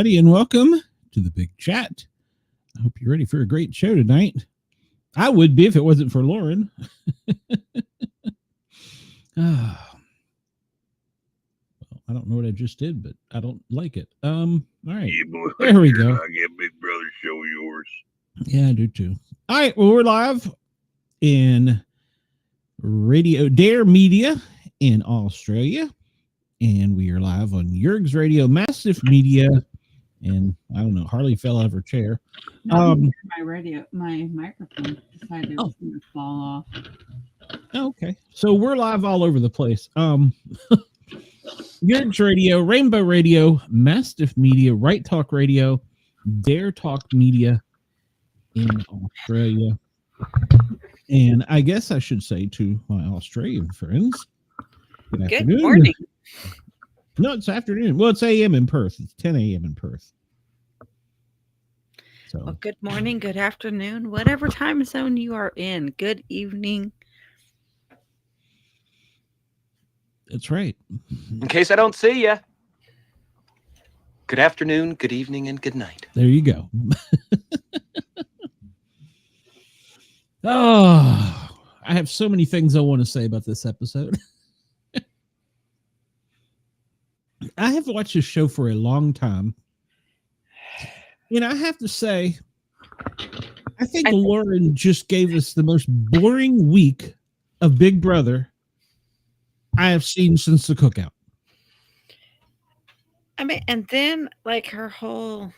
everybody, and welcome to the Big Chat. I hope you're ready for a great show tonight. I would be if it wasn't for Lauren. Well, I don't know what I just did, but I don't like it. All right. Yeah, boy, there we go. I get Big Brother show yours. Yeah, I do too. All right. Well, we're live in Radio Dare Media in Australia, and we are live on Yerg's Radio, Massive Media, and I don't know, Harley fell out of her chair. My microphone decided it was going to fall off. Okay, so we're live all over the place. Yerg's Radio, Rainbow Radio, Mastiff Media, Right Talk Radio, Dare Talk Media in Australia. And I guess I should say to my Australian friends, good morning. No, it's afternoon. Well, it's a.m. in Perth. It's 10 a.m. in Perth. So, well, good morning, good afternoon, whatever time zone you are in. Good evening. That's right. In case I don't see you, good afternoon, good evening, and good night. There you go. Oh, I have so many things I want to say about this episode. I have watched this show for a long time. And I have to say, I think Lauren just gave us the most boring week of Big Brother I have seen since the cookout. I mean, and then like her whole,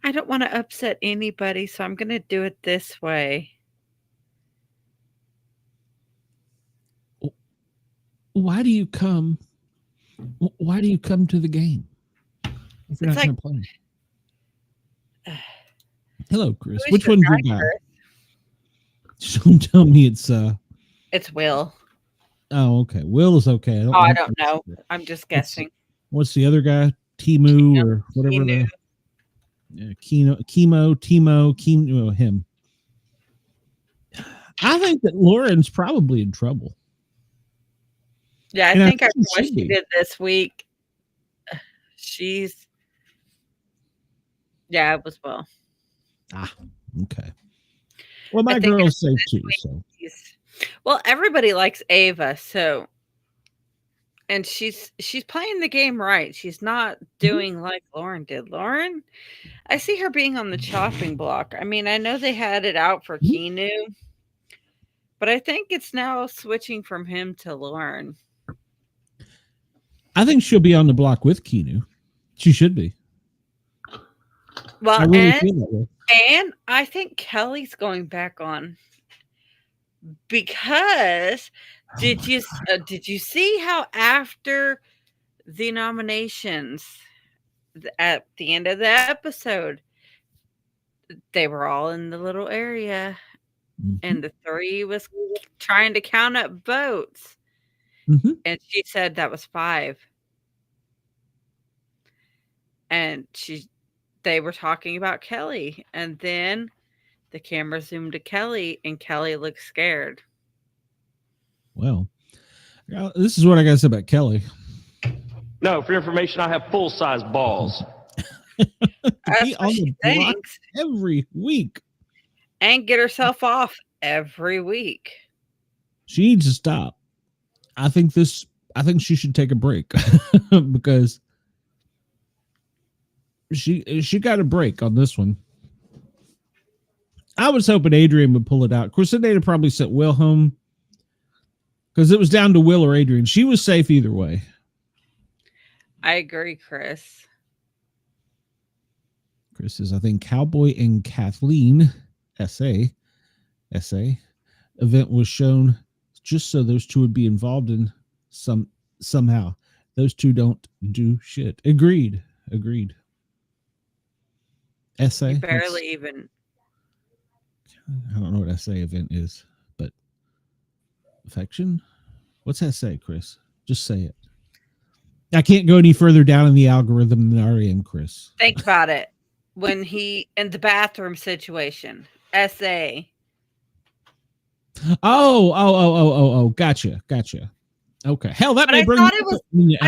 I don't want to upset anybody, so I'm going to do it this way. Why do you come? Why do you come to the game if you're not going to play? Hello, Chris. Which one's your guy? Don't tell me it's Will. Oh, okay. Will is okay. I don't know. I'm just guessing. What's the other guy? Timu or whatever. Timo, him. I think that Lauren's probably in trouble. Yeah, I think after what she did this week, it was Will. Ah, okay. Well, my girl's safe too. So, well, everybody likes Ava, so, and she's playing the game right. She's not doing like Lauren did. Lauren, I see her being on the chopping block. I mean, I know they had it out for Keanu, but I think it's now switching from him to Lauren. I think she'll be on the block with Keanu. She should be. Well, and I think Kelley's going back on because did you see how after the nominations at the end of the episode they were all in the little area and the three was trying to count up votes and she said that was 5 and they were talking about Kelley, and then the camera zoomed to Kelley, and Kelley looked scared. Well, this is what I got to say about Kelley. No, for your information, I have full-size balls. That's what she thinks. Every week. And get herself off every week. She needs to stop. I think she should take a break because she got a break on this one. I was hoping Adrian would pull it out. Of course, they'd have probably sent Will home because it was down to Will or Adrian. She was safe either way. I agree, Chris. Chris says, I think Cowboy and Kathleen SA event was shown just so those two would be involved in somehow. Those two don't do shit. Agreed. SA? You barely even. I don't know what SA event is, but affection? What's SA, Chris? Just say it. I can't go any further down in the algorithm than I am, Chris. Think about it. When he in the bathroom situation, SA. Oh, gotcha. Okay. Hell, that may bring. I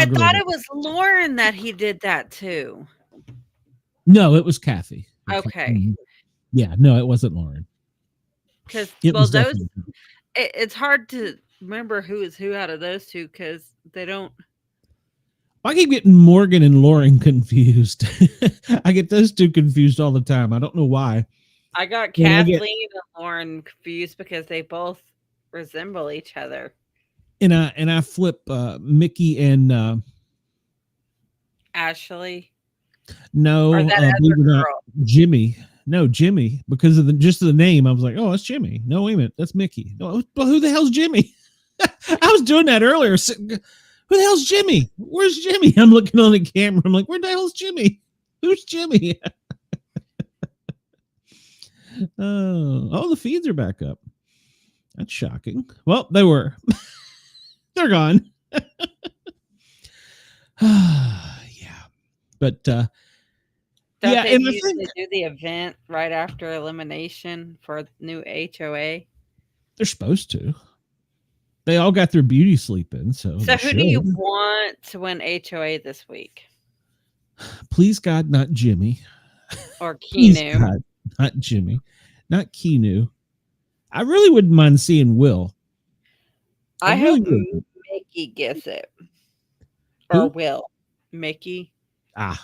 thought it was Lauren that he did that too. No, it was Kathy. Okay. Yeah, no, it wasn't Lauren. Because, It well, was those, definitely her. it's hard to remember who is who out of those two because they don't. I keep getting Morgan and Lauren confused. I get those two confused all the time. I don't know why. I got And I Kathleen get- and Lauren confused because they both resemble each other. And I flip Mickey and Ashley. no, Or that believe other it or not, girl. Jimmy. No, Jimmy, because of the name. I was like, oh, that's Jimmy. No, wait a minute, that's Mickey. No, but who the hell's Jimmy? I was doing that earlier. Who the hell's Jimmy? Where's Jimmy? I'm looking on the camera. I'm like, where the hell's Jimmy? Who's Jimmy? Oh, the feeds are back up. That's shocking. Well, they were. They're gone. Yeah. But Don't yeah, they and I usually think do the event right after elimination for new HOA? they're supposed to. They all got their beauty sleep in, so So they who do you should. want to win HOA this week? Please God, not Jimmy. Or Please Keanu? God, not Jimmy. Not Keanu. I really wouldn't mind seeing Will. I really hope would. Mickey gets it. Or Who? Will. Mickey. Yeah,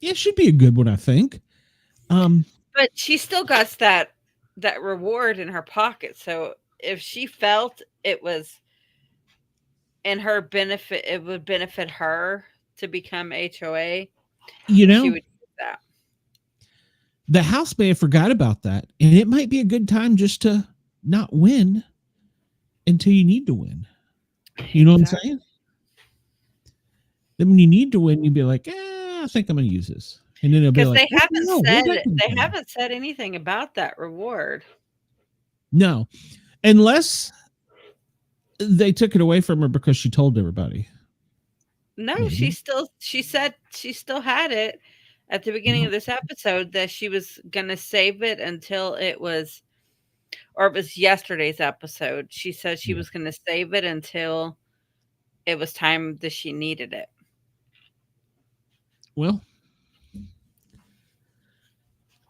it should be a good one, I think. But she still got that reward in her pocket. So if she felt it was in her benefit, it would benefit her to become HOA. You know, She would do that. the house may have forgot about that, and it might be a good time just to not win until you need to win. You know what I'm saying? Then when you need to win, you'd be like, I think I'm going to use this. And then it'll be Because like, they what the hell? Where'd that come they from? haven't said anything about that reward. No, unless they took it away from her because she told everybody. No, Maybe. she said she still had it at the beginning of this episode that she was gonna save it until it was yesterday's episode. She said she was gonna save it until it was time that she needed it. Well,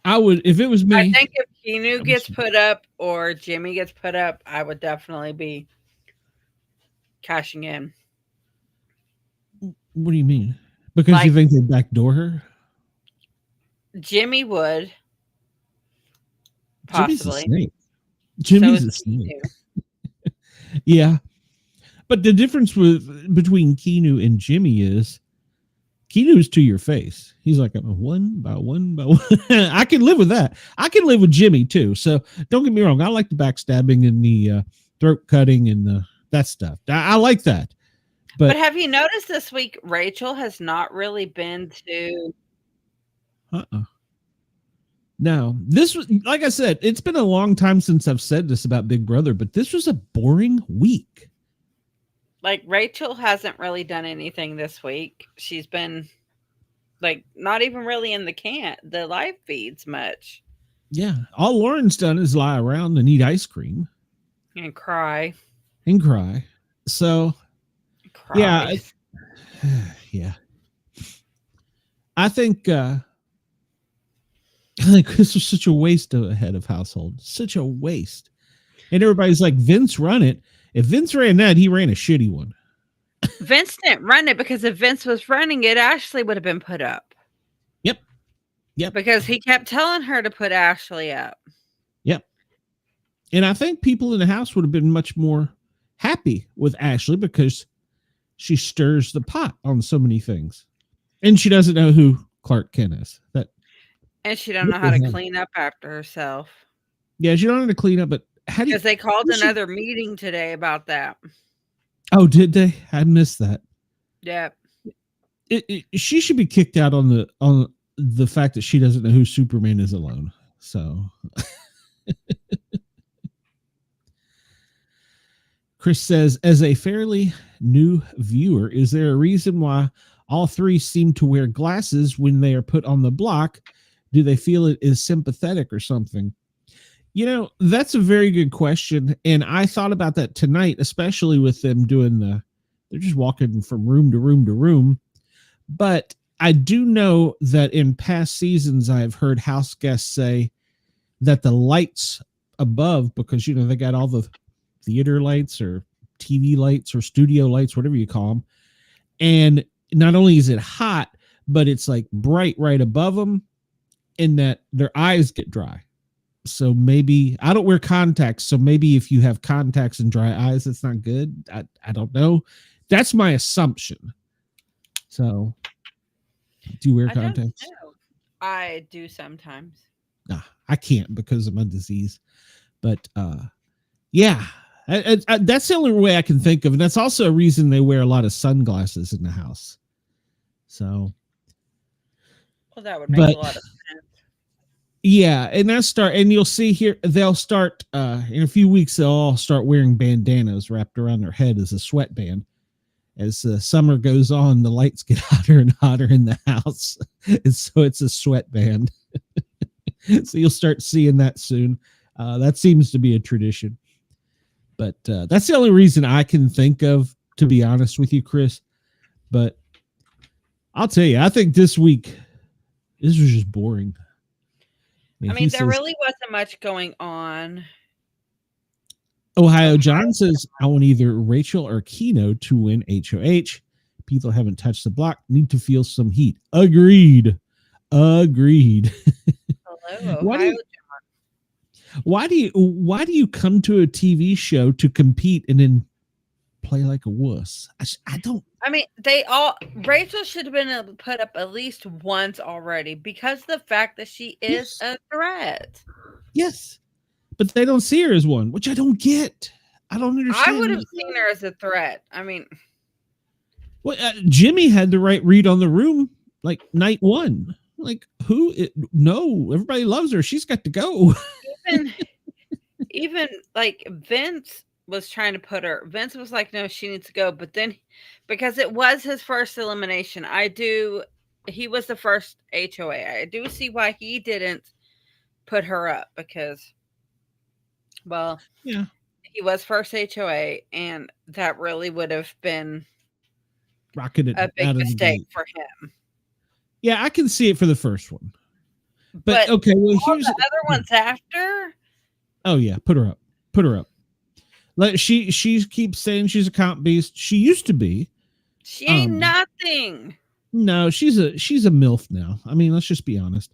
I would, if it was me. I think if Keanu gets put up or Jimmy gets put up, I would definitely be cashing in. What do you mean? Because you think they backdoor her? Jimmy would. Jimmy's a Possibly. snake. Jimmy's a snake. Yeah. But the difference between Keanu and Jimmy is Keanu's to your face. He's like, one by one by one. I can live with that. I can live with Jimmy too. So don't get me wrong. I like the backstabbing and the throat cutting and that stuff. I like that. But have you noticed this week Rachel has not really been to No, this was, like I said, it's been a long time since I've said this about Big Brother, but this was a boring week. like Rachel hasn't really done anything this week. She's been like not even really in the live feeds much. Yeah, all Lauren's done is lie around and eat ice cream And cry. and cry. So Cry. yeah. I think this was such a waste of a head of household. Such a waste. And everybody's like, Vince run it. If Vince ran that, he ran a shitty one. Vince didn't run it because if Vince was running it, Ashley would have been put up. Yep. Because he kept telling her to put Ashley up. Yep. And I think people in the house would have been much more happy with Ashley because she stirs the pot on so many things. And she doesn't know who Clark Kent is. And she don't know how to clean up after herself. Yeah, she don't know how to clean up, but how do you... Because they called another meeting today about that. Oh, did they? I missed that. Yep. She should be kicked out on the fact that she doesn't know who Superman is alone. So Chris says, as a fairly new viewer, is there a reason why all three seem to wear glasses when they are put on the block? Do they feel it is sympathetic or something? You know, that's a very good question. And I thought about that tonight, especially with them doing they're just walking from room to room to room. But I do know that in past seasons, I've heard house guests say that the lights above, because, you know, they got all the theater lights or TV lights or studio lights, whatever you call them. And not only is it hot, but it's like bright right above them, and that their eyes get dry. So maybe, I don't wear contacts, so maybe if you have contacts and dry eyes, it's not good. I don't know. That's my assumption. So, do you wear contacts? I do sometimes. Nah, I can't because of my disease. But yeah, that's the only way I can think of, and that's also a reason they wear a lot of sunglasses in the house. So, well, that would make a lot of sense. Yeah, and you'll see here they'll start in a few weeks. They'll all start wearing bandanas wrapped around their head as a sweatband. As summer goes on, the lights get hotter and hotter in the house, and so it's a sweatband. So you'll start seeing that soon. That seems to be a tradition. But that's the only reason I can think of, to be honest with you, Chris. But I'll tell you, I think this week, this was just boring. I mean, there really wasn't much going on. Ohio John says, I want either Rachel or Keno to win HOH. People haven't touched the block, need to feel some heat. Agreed. Hello, Ohio John. Why do you come to a TV show to compete and then play like a wuss? I don't. I mean, Rachel should have been put up at least once already, because the fact that she is a threat. Yes, but they don't see her as one, which I don't get. I don't understand. I would have seen her as a threat. I mean, well, Jimmy had the right read on the room, like night one. Like, no, everybody loves her. She's got to go. Even like Vince was trying to put her. Vince was like, no, she needs to go. But then, because it was his first elimination, he was the first HOA. I do see why he didn't put her up, because, well, yeah, he was first HOA, and that really would have been rocketed a big mistake for him. Yeah, I can see it for the first one. But okay, well, here's the other ones after. Oh yeah, put her up. Like she keeps saying she's a comp beast. She used to be. She ain't nothing. No, she's a MILF now. I mean, let's just be honest.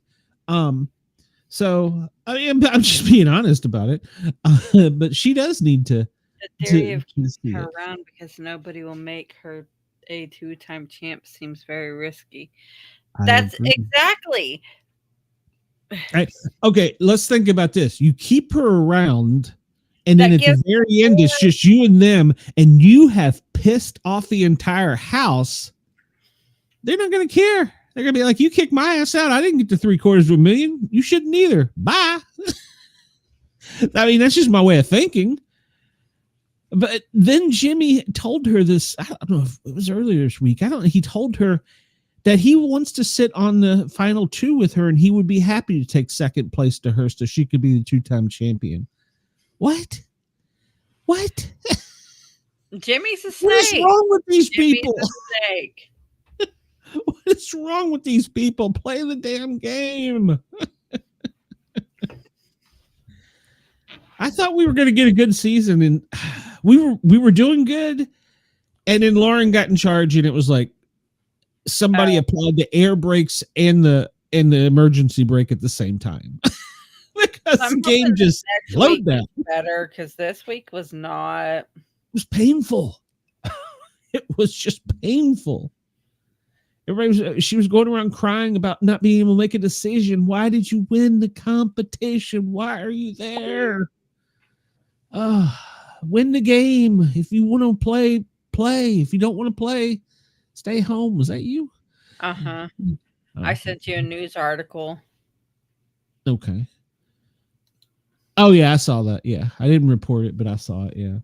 So I mean, I'm just being honest about it. But she does need to. The theory of keeping her around because nobody will make her a 2-time champ seems very risky. That's exactly. Okay, let's think about this. You keep her around, and then at the very end, it's just you and them, and you have pissed off the entire house. They're not going to care. They're going to be like, you kicked my ass out. I didn't get to $750,000. You shouldn't either. Bye. I mean, that's just my way of thinking. But then Jimmy told her this. I don't know if it was earlier this week. He told her that he wants to sit on the final 2 with her, and he would be happy to take second place to her so she could be the 2-time champion. What? Jimmy's a snake. What is wrong with these people? Snake. What is wrong with these people? Play the damn game. I thought we were going to get a good season, and we were doing good, and then Lauren got in charge, and it was like somebody applied the air brakes and the emergency brake at the same time. Because the game just slowed down. Better, because this week was not. It was painful. It was just painful. She was going around crying about not being able to make a decision. Why did you win the competition? Why are you there? Win the game. If you want to play, play. If you don't want to play, stay home. Was that you? Uh-huh. I sent you a news article. Okay. Oh yeah, I saw that. Yeah. I didn't report it, but I saw it. Yeah.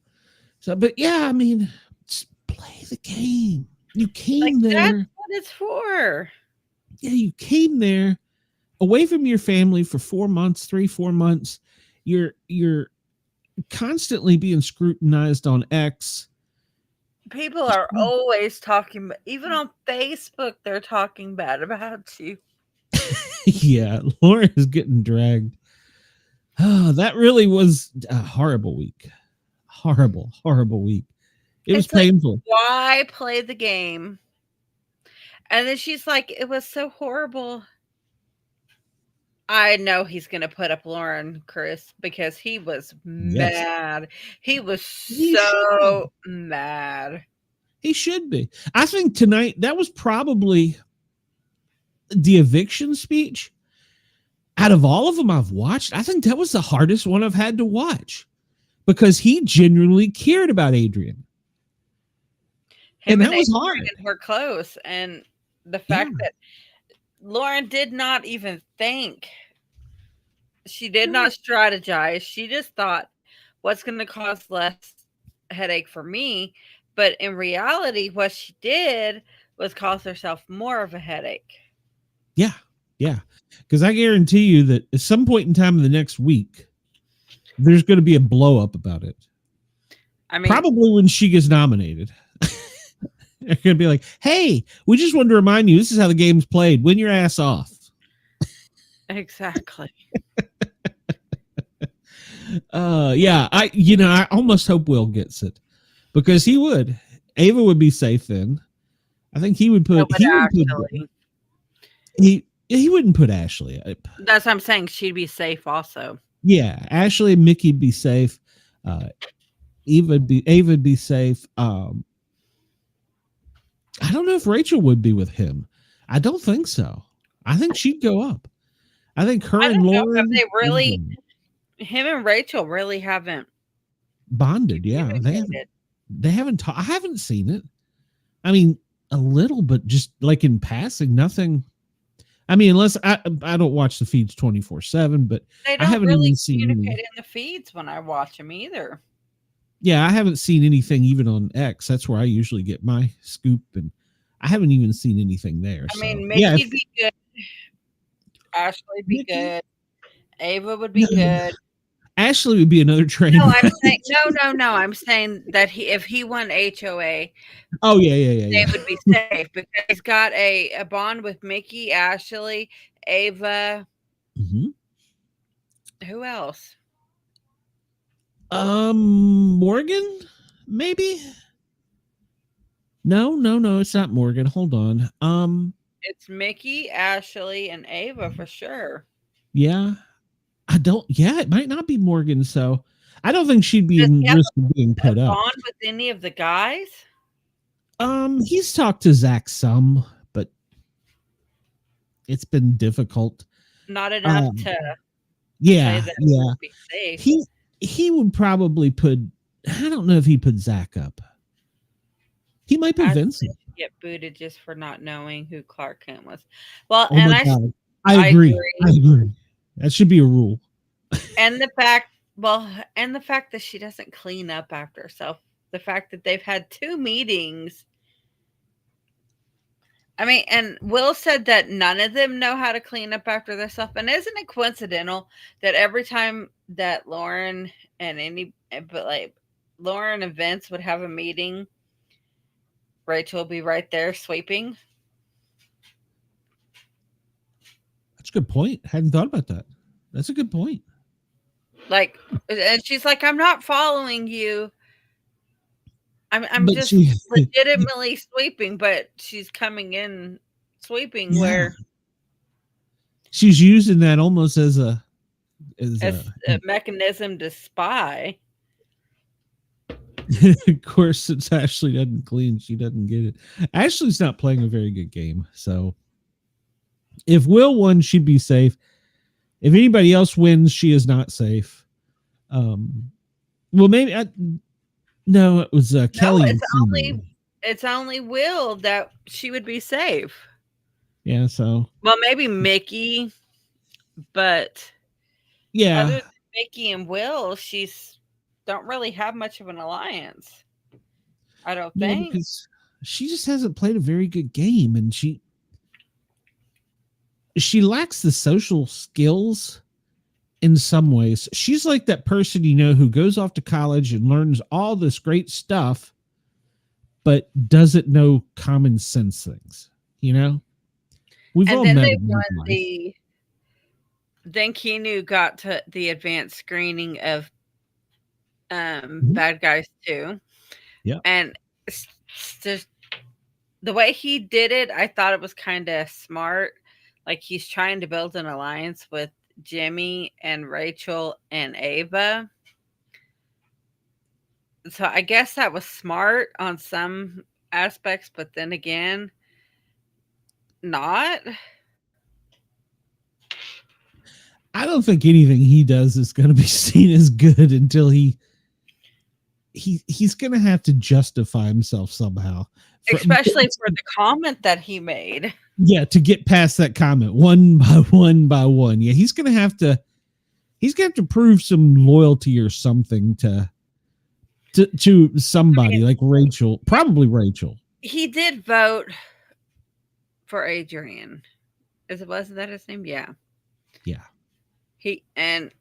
So, but yeah, I mean, just play the game. You came there. That's what it's for. Yeah, you came there away from your family for 4 months, 3-4 months. You're constantly being scrutinized on X. People are always talking, even on Facebook, they're talking bad about you. Yeah, Lauren is getting dragged. Oh, that really was a horrible week. Horrible week. It was painful. Like, why play the game? And then she's like, it was so horrible. I know he's going to put up Lauren, Chris, because he was mad. He was so mad. He should be. I think tonight, that was probably the eviction speech. Out of all of them I've watched, I think that was the hardest one I've had to watch because he genuinely cared about Adrian. And that was hard. We're close. And the fact that Lauren did not even think. She did not strategize. She just thought, what's going to cause less headache for me? But in reality, what she did was cause herself more of a headache. Yeah. Because I guarantee you that at some point in time in the next week, there's going to be a blow up about it. I mean, probably when she gets nominated. They're going to be like, hey, we just wanted to remind you, this is how the game's played. Win your ass off. Exactly. I almost hope Will gets it because he would. Ava would be safe then. I think he would put. He wouldn't put Ashley. That's what I'm saying. She'd be safe also. Yeah, Ashley and Mickey'd be safe. Ava'd be safe. I don't know if Rachel would be with him. I don't think so. I think she'd go up. I think her and Lauren. They really, him and Rachel really haven't bonded. Yeah, they haven't. I haven't seen it. I mean, a little, but just like in passing, nothing. I mean, unless I don't watch the feeds 24/7, but I haven't really even seen communicate in the feeds when I watch them either. Yeah, I haven't seen anything even on X. That's where I usually get my scoop, and I haven't even seen anything there. I mean, Mickey'd be good. Ashley would be good. Ava would be good. Ashley would be another trainer. No, I'm saying no. I'm saying that if he won HOA, they would be safe because he's got a bond with Mickey, Ashley, Ava. Mm-hmm. Who else? Morgan, maybe. No, it's not Morgan. Hold on. It's Mickey, Ashley, and Ava for sure. Yeah. It might not be Morgan, so I don't think she'd be in risk of being put up. Bond with any of the guys? He's talked to Zach some, but it's been difficult. Not enough to say that he would be safe. He would probably put. I don't know if he put Zach up. He might put Vincent. Get booted just for not knowing who Clark Kent was. Well, I agree. That should be a rule. And the fact that she doesn't clean up after herself. The fact that they've had 2 meetings. I mean, and Will said that none of them know how to clean up after themselves. And isn't it coincidental that every time that Lauren and Lauren and Vince would have a meeting, Rachel will be right there sweeping? That's a good point. I hadn't thought about that. That's a good point. And she's like, I'm not following you. I'm just legitimately sweeping, but she's coming in sweeping where she's using that almost as a mechanism to spy. Of course, since Ashley doesn't clean, she doesn't get it. Ashley's not playing a very good game, so if Will won, she'd be safe. If anybody else wins, she is not safe. Maybe it was Kelley. It's only Will that she would be safe. Yeah, so maybe Mickey, but other than Mickey and Will, she's don't really have much of an alliance. I don't think. Because she just hasn't played a very good game, and she lacks the social skills in some ways. She's like that person, who goes off to college and learns all this great stuff, but doesn't know common sense things. You know, we've all And then met they them in won life. then Keanu got to the advanced screening of Mhm. Bad Guys 2. Yeah. And just the way he did it, I thought it was kind of smart. Like he's trying to build an alliance with Jimmy and Rachel and Ava. So I guess that was smart on some aspects, but then again, not. I don't think anything he does is going to be seen as good until he's going to have to justify himself somehow. Especially for the comment that he made. Yeah, to get past that comment one by one. Yeah, he's going to have to prove some loyalty or something to somebody like Rachel, probably Rachel. He did vote for Adrian. Wasn't that his name? Yeah. Yeah.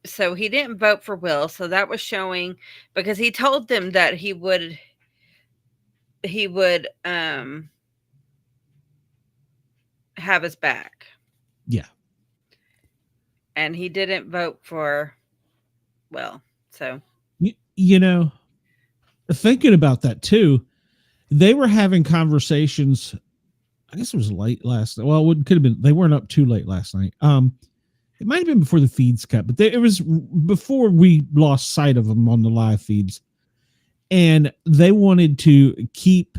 So he didn't vote for Will, so that was showing, because he told them that he would have his back. Yeah. And he didn't vote for Will. So you know, thinking about that too, they were having conversations. I guess it was late last night. Well, it could have been. They weren't up too late last night. It might have been before the feeds cut, but it was before we lost sight of them on the live feeds. And they wanted to keep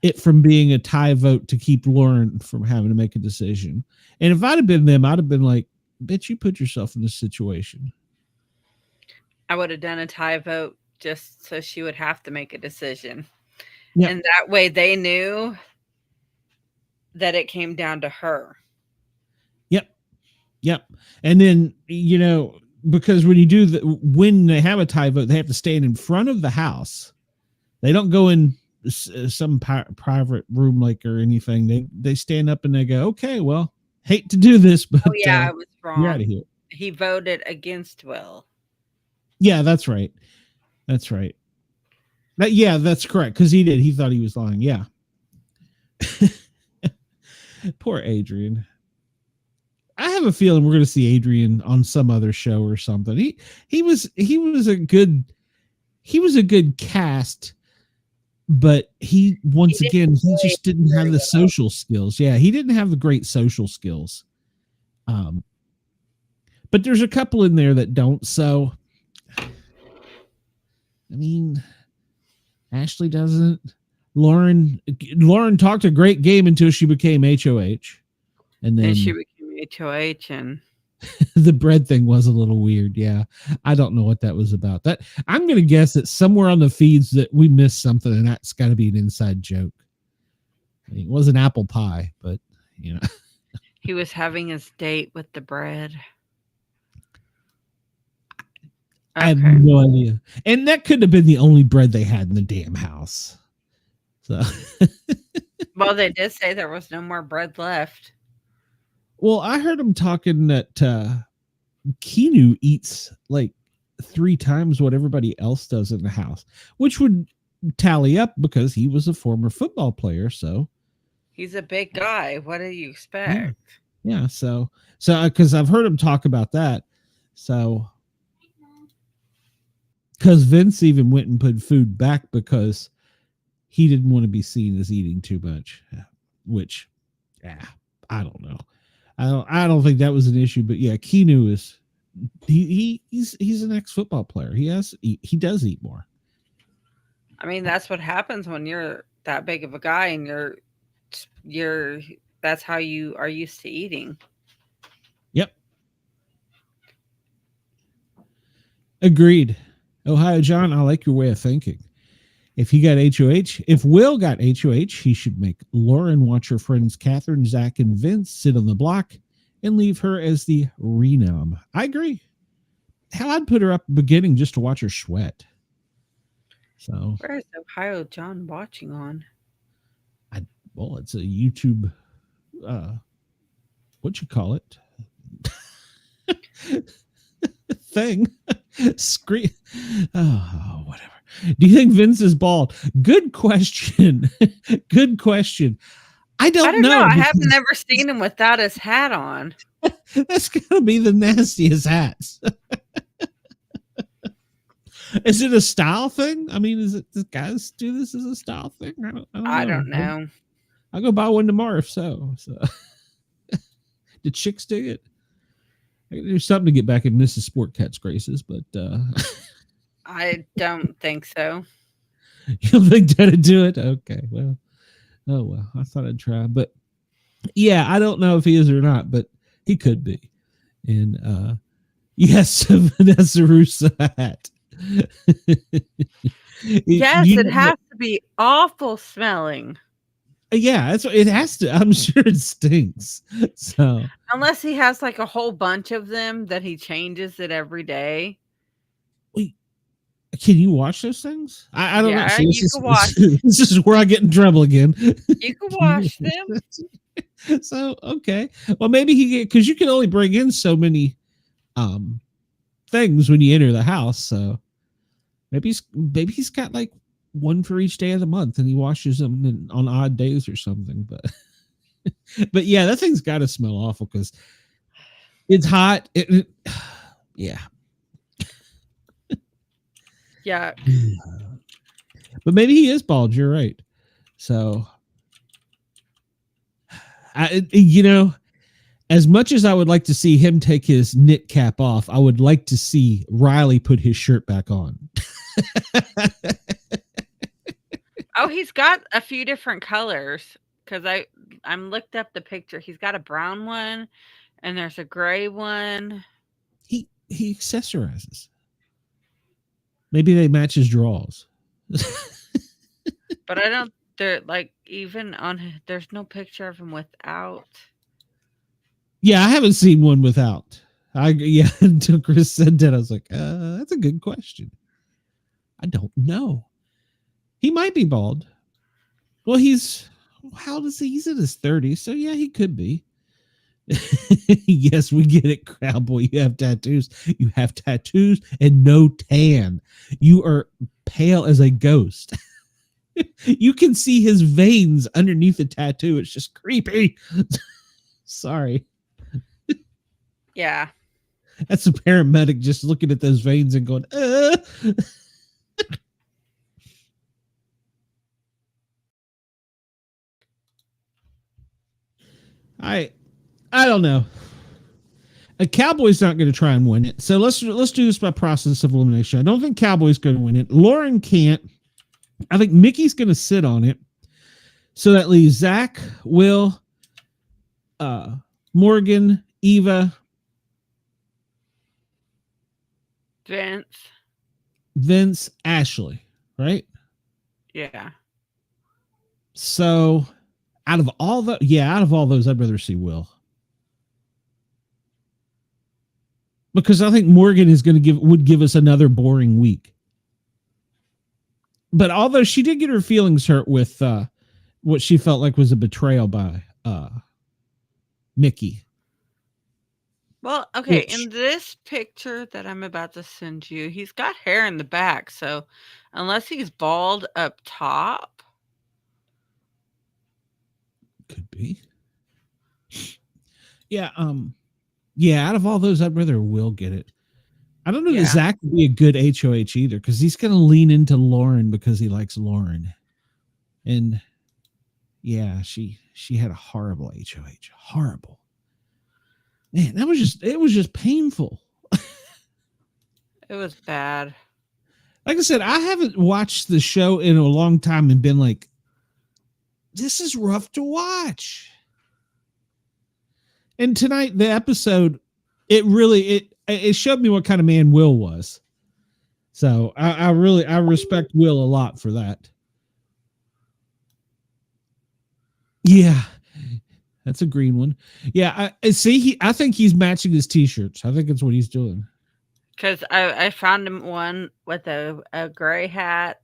it from being a tie vote to keep Lauren from having to make a decision. And if I'd have been them, I'd have been like, bitch, you put yourself in this situation. I would have done a tie vote just so she would have to make a decision. Yep. And that way they knew that it came down to her. Yep. And then, you know, because when they have a tie vote, they have to stand in front of the house. They don't go in some private room like or anything. They stand up and they go, okay, well, hate to do this, but I was wrong. You're out of here. He voted against Will. Yeah, that's right. That's right. That's correct. Because he did. He thought he was lying. Yeah. Poor Adrian. I have a feeling we're going to see Adrian on some other show or something. He was a good cast, but he just didn't have the social skills. Yeah, he didn't have the great social skills. But there's a couple in there that don't. So, I mean, Ashley doesn't. Lauren talked a great game until she became HOH, and then she became HOH, and the bread thing was a little weird. Yeah, I don't know what that was about. That I'm going to guess that somewhere on the feeds that we missed something, and that's got to be an inside joke. I mean, it was an apple pie, but you know, he was having his date with the bread. I have no idea, and that could have been the only bread they had in the damn house. So, well, they did say there was no more bread left. Well, I heard him talking that Keanu eats like 3 times what everybody else does in the house, which would tally up because he was a former football player. So he's a big guy. What do you expect? Yeah. So because I've heard him talk about that. So because Vince even went and put food back because he didn't want to be seen as eating too much, which, I don't know. I don't think that was an issue, but yeah, Keanu is he's an ex-football player. He does eat more. I mean, that's what happens when you're that big of a guy and you're that's how you are used to eating. Yep. Agreed. Ohio John, I like your way of thinking. If Will got HOH, he should make Lauren watch her friends Catherine, Zach, and Vince sit on the block and leave her as the renom. I agree. Hell, I'd put her up beginning just to watch her sweat. So where is Ohio John watching on? Well, it's a YouTube what you call it? Thing. Screen. Oh, whatever. Do you think Vince is bald? Good question. Good question. I don't know. I haven't ever seen him without his hat on. That's gotta be the nastiest hats. Is it a style thing? I mean, is it the guys do this as a style thing? I don't know. I'll go buy one tomorrow if so. The chicks dig it. There's something to get back in Mrs. Sport Cat's graces, but I don't think so. You don't think that'd do it? Okay, well. Oh, well, I thought I'd try. But, yeah, I don't know if he is or not, but he could be. And, yes, Vanessa Russo hat. Yes, it has to be awful smelling. Yeah, that's what it has to. I'm sure it stinks. So unless he has like a whole bunch of them that he changes it every day. Wait, can you wash those things? I don't know. So you can wash. This is where I get in trouble again. You can wash them. So okay, well maybe because you can only bring in so many things when you enter the house. So maybe he's got like one for each day of the month, and he washes them on odd days or something. But yeah, that thing's got to smell awful because it's hot. Yeah. Yeah. But maybe he is bald. You're right. So, as much as I would like to see him take his knit cap off, I would like to see Riley put his shirt back on. Oh, he's got a few different colors because I'm looked up the picture. He's got a brown one and there's a gray one. He accessorizes. Maybe they match his draws. But I don't. They're like even on. There's no picture of him without. Yeah, I haven't seen one without. Until Chris said that, I was like, that's a good question. I don't know. He might be bald. Well, how old is he? He's in his 30s, so yeah, he could be. Yes, we get it, Cowboy. You have tattoos. You have tattoos and no tan. You are pale as a ghost. You can see his veins underneath the tattoo. It's just creepy. Sorry. Yeah. That's a paramedic just looking at those veins and going, I don't know. A Cowboy's not going to try and win it. So let's do this by process of elimination. I don't think Cowboy's going to win it. Lauren can't. I think Mickey's going to sit on it. So that leaves Zach, Will, Morgan, Eva, Vince, Ashley, right? Yeah. So out of all those, I'd rather see Will. Because I think Morgan would give us another boring week. But although she did get her feelings hurt with what she felt like was a betrayal by Mickey. Well, okay, in this picture that I'm about to send you, he's got hair in the back, so unless he's bald up top. Could be. Yeah, out of all those, I'd rather Will get it. I don't know that Zach would be a good HOH either, because he's going to lean into Lauren because he likes Lauren. And yeah, she had a horrible HOH. Horrible. Man, it was just painful. It was bad. Like I said, I haven't watched the show in a long time and been like, this is rough to watch. And tonight, the episode, it showed me what kind of man Will was. So I respect Will a lot for that. Yeah. That's a green one. Yeah, I think he's matching his t-shirts. I think that's what he's doing. Because I found him one with a gray hat.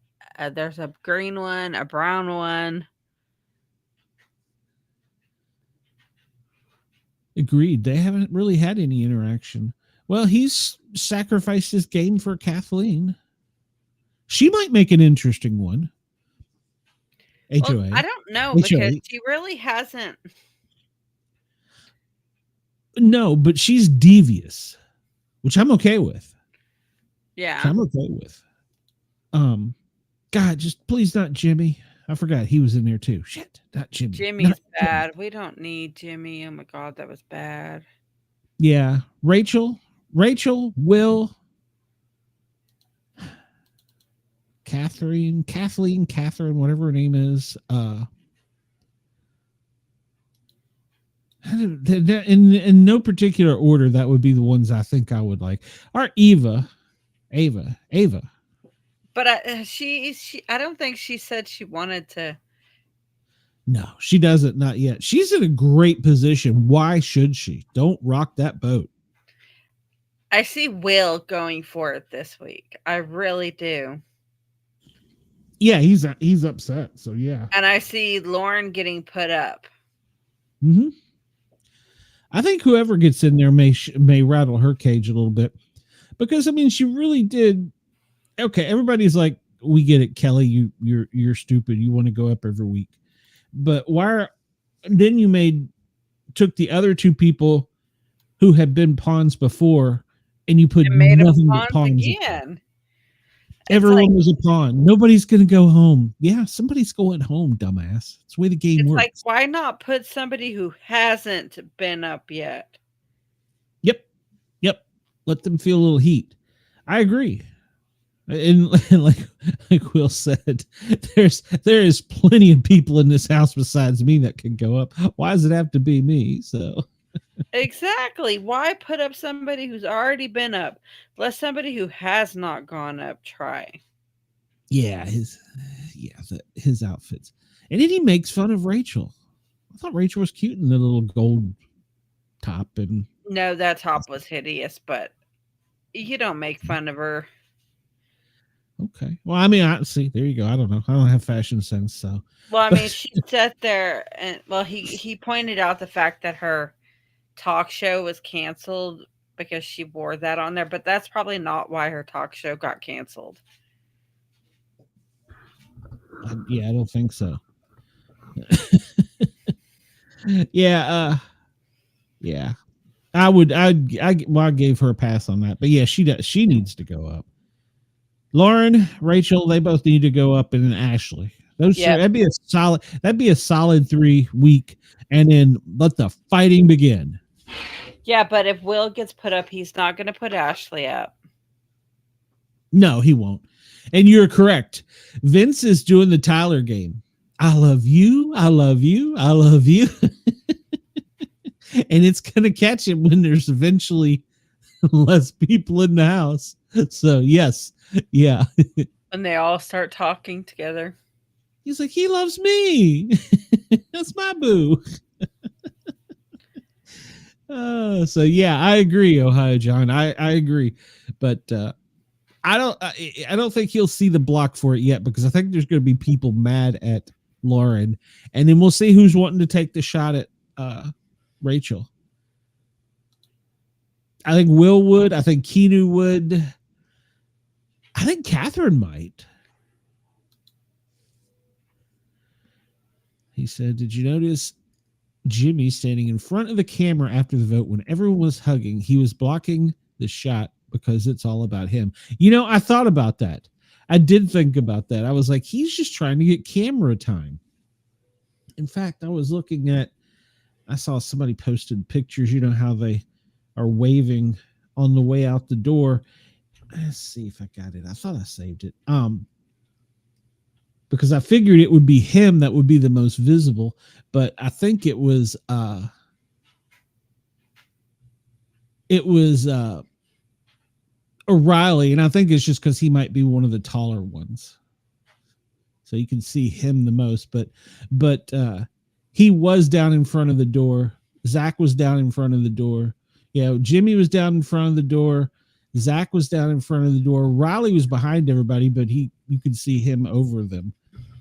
There's a green one, a brown one. Agreed. They haven't really had any interaction. Well, he's sacrificed his game for Kathleen. She might make an interesting one. HOA. Well, I don't know HOA. because she really hasn't. No, but she's devious, which I'm okay with. Yeah. I'm okay with. God, just please not Jimmy. I forgot he was in there too. Shit, not Jimmy. Jimmy's Not bad. Jimmy. We don't need Jimmy. Oh my God, that was bad. Yeah, Rachel, Will, Kathleen, whatever her name is. In no particular order, that would be the ones I think I would like. Or Ava. But I don't think she said she wanted to. No, she doesn't. Not yet. She's in a great position. Why should she? Don't rock that boat. I see Will going for it this week. I really do. Yeah, he's upset. So yeah. And I see Lauren getting put up. Mm-hmm. I think whoever gets in there may rattle her cage a little bit, because I mean she really did. Okay, everybody's like, we get it, Kelley. You're stupid. You want to go up every week, but why? Then you took the other two people who had been pawns before, and you put Made nothing them but pawns again. Everyone was a pawn. Nobody's going to go home. Yeah, somebody's going home, dumbass. It's the way the game It's works. like, why not put somebody who hasn't been up yet? Yep. Let them feel a little heat. I agree. And like Will said, there is plenty of people in this house besides me that can go up. Why does it have to be me? So Exactly. Why put up somebody who's already been up? Let somebody who has not gone up try. yeah, his outfits. And then he makes fun of Rachel. I thought Rachel was cute in the little gold top. And No, that top was hideous, but you don't make fun of her. okay. Well, I mean, see, there you go. I don't know. I don't have fashion sense, so. Well, I mean, she sat there and he pointed out the fact that her talk show was canceled because she wore that on there, but that's probably not why her talk show got canceled. Yeah, I don't think so. Yeah, I gave her a pass on that, but yeah, she needs to go up. Lauren, Rachel, they both need to go up, and then Ashley. Those three, that'd be a solid 3 week, and then let the fighting begin. Yeah, but if Will gets put up, he's not going to put Ashley up. No, he won't. And you're correct. Vince is doing the Tyler game. I love you. I love you. I love you. And it's going to catch him when there's eventually less people in the house. So, yes. Yeah. When they all start talking together. He's like, he loves me. That's my boo. So yeah, I agree, Ohio John. I agree, but I don't think he'll see the block for it yet, because I think there's going to be people mad at Lauren, and then we'll see who's wanting to take the shot at Rachel. I think Will would. I think Keanu would. I think Catherine might. He said, "Did you notice Jimmy standing in front of the camera after the vote when everyone was hugging? He was blocking the shot because it's all about him." You know, I thought about that. I did think about that. I was like, he's just trying to get camera time. In fact, I saw somebody posted pictures, you know, how they are waving on the way out the door. Let's see if I got it. I thought I saved it. Because I figured it would be him that would be the most visible, but I think it was O'Reilly, and I think it's just because he might be one of the taller ones, so you can see him the most. But he was down in front of the door. Zach was down in front of the door. Yeah, Jimmy was down in front of the door. Zach was down in front of the door. Riley was behind everybody, but you could see him over them.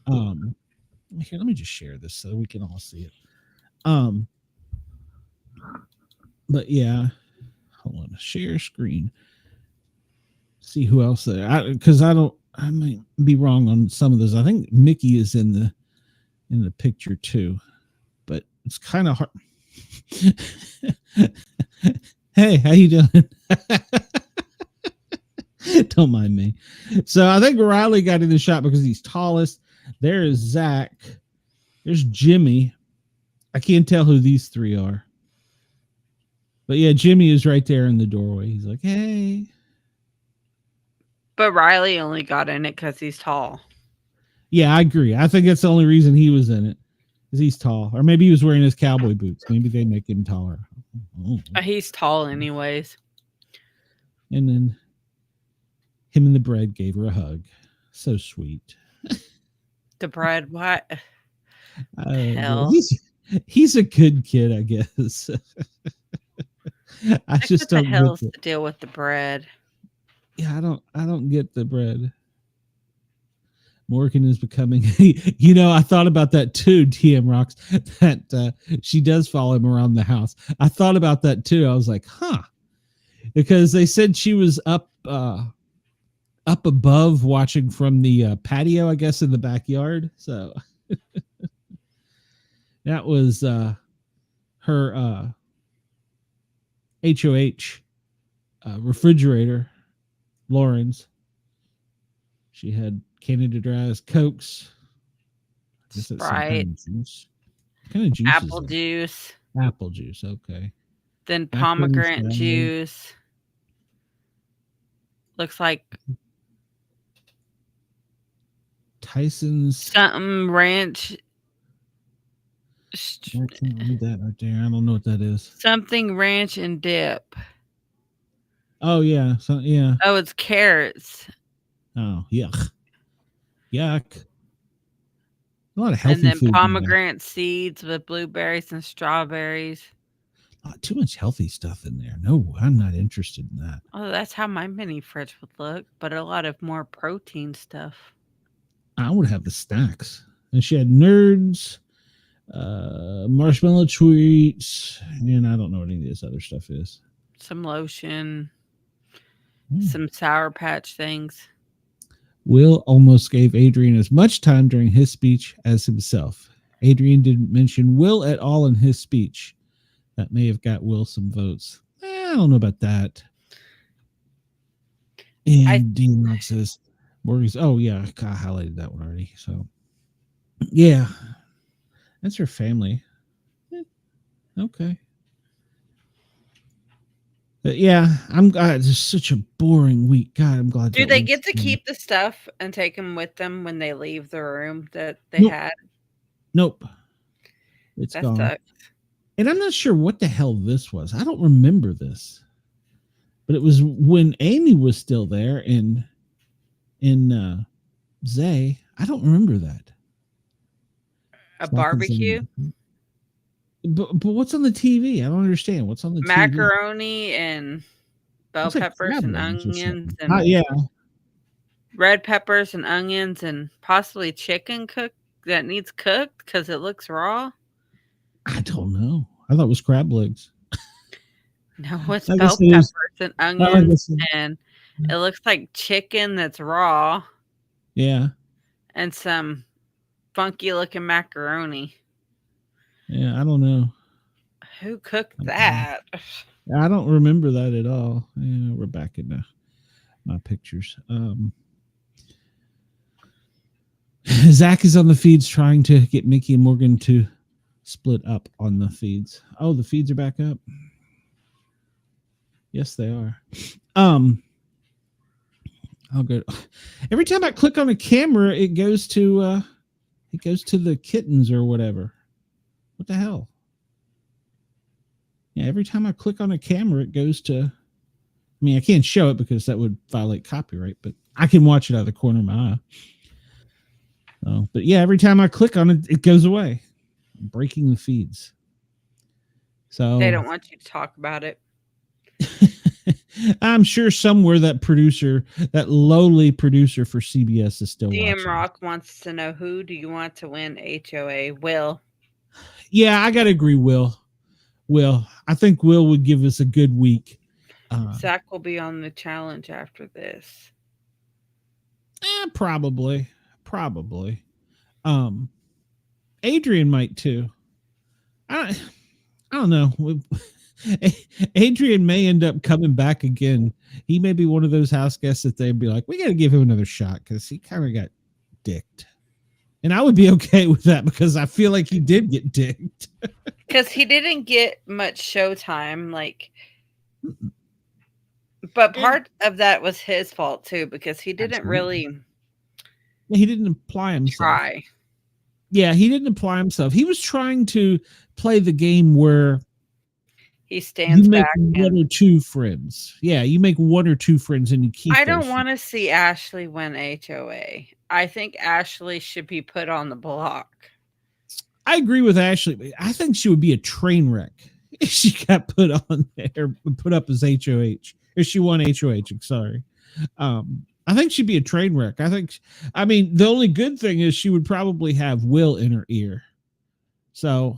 Here, let me just share this so we can all see it. But yeah, hold on, share screen. See who else there, because I don't I might be wrong on some of those. I think Mickey is in the picture too, but it's kind of hard. Hey, how you doing? Don't mind me. So I think Reilly got in the shot because he's tallest. There is Zach. There's Jimmy. I can't tell who these three are. But yeah, Jimmy is right there in the doorway. He's like, hey. But Reilly only got in it because he's tall. Yeah, I agree. I think that's the only reason he was in it. Is he's tall. Or maybe he was wearing his cowboy boots. Maybe they make him taller. Oh. He's tall anyways. And then him and the bread gave her a hug. So sweet. The bread, what? Hell. He's a good kid, I guess. I just don't the hell's get the deal with the bread? Yeah, I don't get the bread. Morgan is becoming, I thought about that too, TM Rocks, that she does follow him around the house. I thought about that too. I was like, because they said she was up above watching from the patio, I guess, in the backyard. So that was her HOH refrigerator, Lauren's. She had Canada Dry's Cokes, Sprite, kind of juice. What kind of juice? Apple juice. Apple juice. Okay. Then pomegranate juice. Looks like Tyson's something ranch. I can't read that right there. I don't know what that is. Something ranch and dip. Oh yeah. So yeah. Oh, it's carrots. Oh yuck. Yuck. A lot of healthy and then food. pomegranate seeds with blueberries and strawberries. Too much healthy stuff in there. No, I'm not interested in that. Oh, that's how my mini fridge would look, but a lot of more protein stuff. I would have the snacks. And she had Nerds, marshmallow treats, and I don't know what any of this other stuff is. Some lotion, some Sour Patch things. Will almost gave Adrian as much time during his speech as himself. Adrian didn't mention Will at all in his speech. That may have got Will some votes. I don't know about that. And Dean says, Morgan's, oh yeah, I highlighted that one already. So yeah, that's her family. Okay. But yeah, I'm glad. It's such a boring week. God, I'm glad. Do they get to keep the stuff and take them with them when they leave the room that they had? Nope. It's gone. Sucks. And I'm not sure what the hell this was. I don't remember this. But it was when Amy was still there in Zay. I don't remember that. A barbecue? But what's on the TV? I don't understand. What's on the macaroni TV? And bell peppers and onions and red peppers and onions and possibly chicken cooked that needs cooked because it looks raw. I don't know. I thought it was crab legs. No, it's bell peppers and onions and it looks like chicken that's raw. Yeah. And some funky looking macaroni. Yeah, I don't know. Who cooked that? I don't remember that at all. Yeah, we're back in my pictures. Zach is on the feeds trying to get Mickey and Morgan to split up on the feeds. Oh, the feeds are back up. Yes, they are. I'll go. Every time I click on a camera, it goes to the kittens or whatever. What the hell? Yeah, every time I click on a camera, it goes to. I mean, I can't show it because that would violate copyright, but I can watch it out of the corner of my eye. Oh, but yeah, every time I click on it, it goes away. I'm breaking the feeds. So they don't want you to talk about it. I'm sure somewhere that lowly producer for CBS is still watching. DM Rock wants to know, who do you want to win HOA? Will. Yeah, I gotta agree. Will. I think Will would give us a good week. Zach will be on the challenge after this. Probably. Adrian might too. I don't know. Adrian may end up coming back again. He may be one of those house guests that they'd be like, we got to give him another shot because he kind of got dicked. And I would be okay with that because I feel like he did get dicked. Because he didn't get much showtime, like. But part of that was his fault too, because he didn't really. He didn't apply himself. Try. Yeah, he didn't apply himself. He was trying to play the game where he stands you make back one or two friends. Yeah, you make one or two friends and you keep. I don't want to see Ashley win HOA. I think Ashley should be put on the block. I agree with Ashley. But I think she would be a train wreck if she got put on there, put up as HOH. If she won HOH, sorry. I think she'd be a train wreck. I mean, the only good thing is she would probably have Will in her ear. So.